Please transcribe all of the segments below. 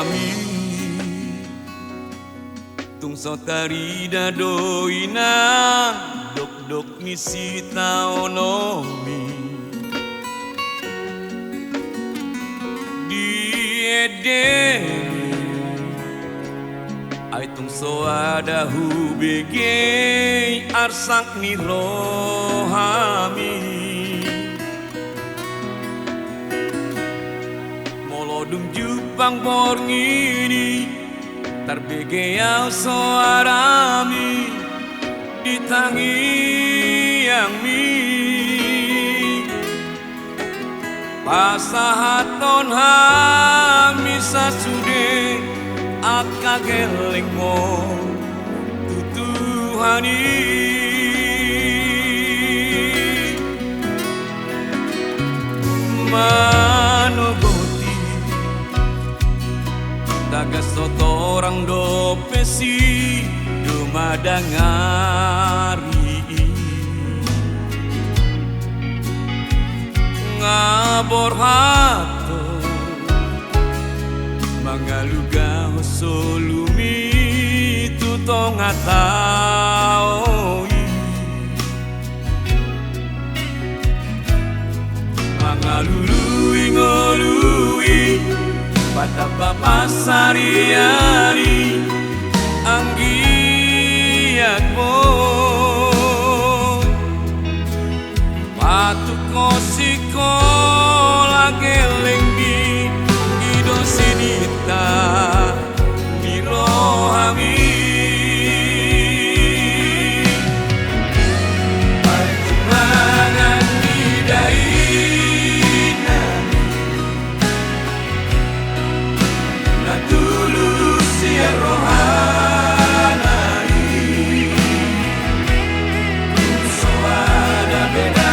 rohami tungso tarida doina dok misi taonomi diedeni ai tungso ada hubege arsak ni rohami molodum jupang borngini tarbege au soarami ditangi yang mi pasahaton hami sasude akageleng mo tutuhani manogoti daga sotorang do pesi dumadangari ngabor hato mangaluga solumi tutong ataoi mangalului ngolui patapa pasariari anggiat mo patu kosiko lageleng di idosinita di rohami perjuangan di daina na tulus ya rohanai soada beda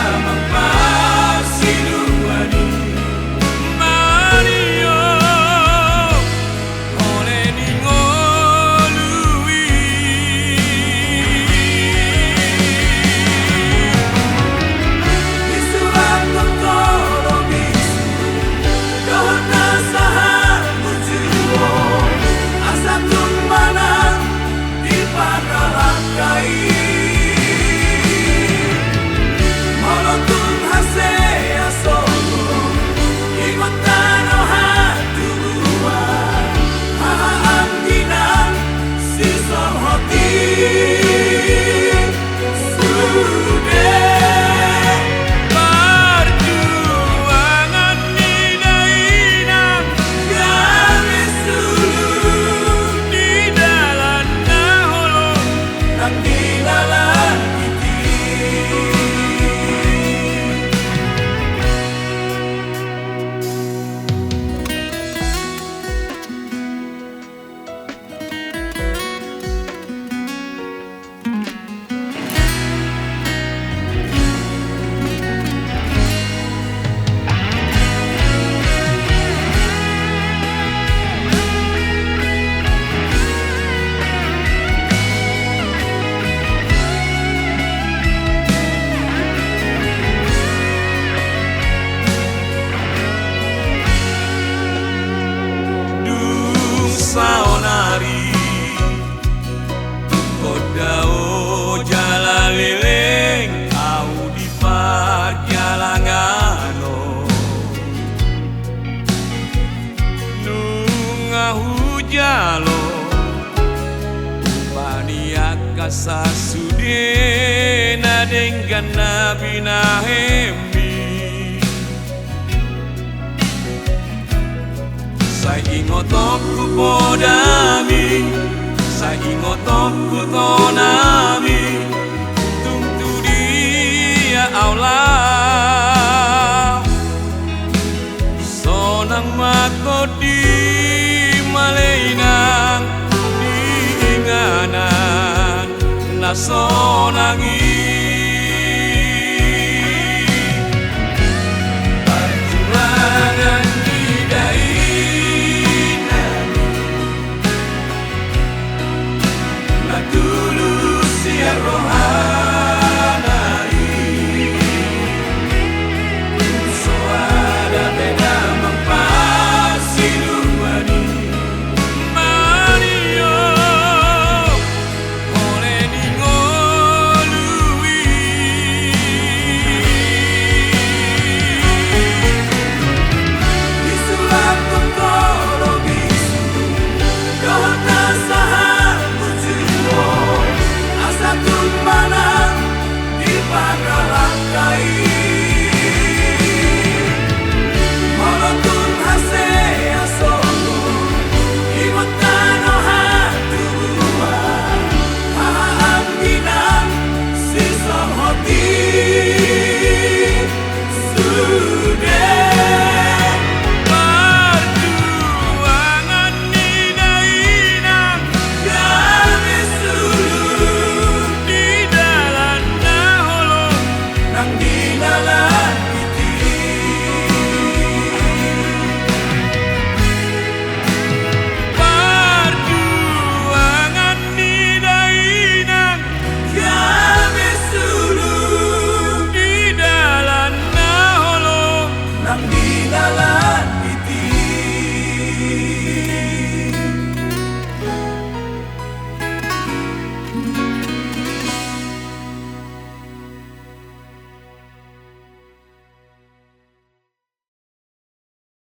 saonari kodao jalaleleng au di parjalangano nunga hujalo paniaka sasude nadenggan nabi nahemi saingotoku podami saingotoku tonami tungtu dia Allah sonang makodi maleinang diinganan nasonangi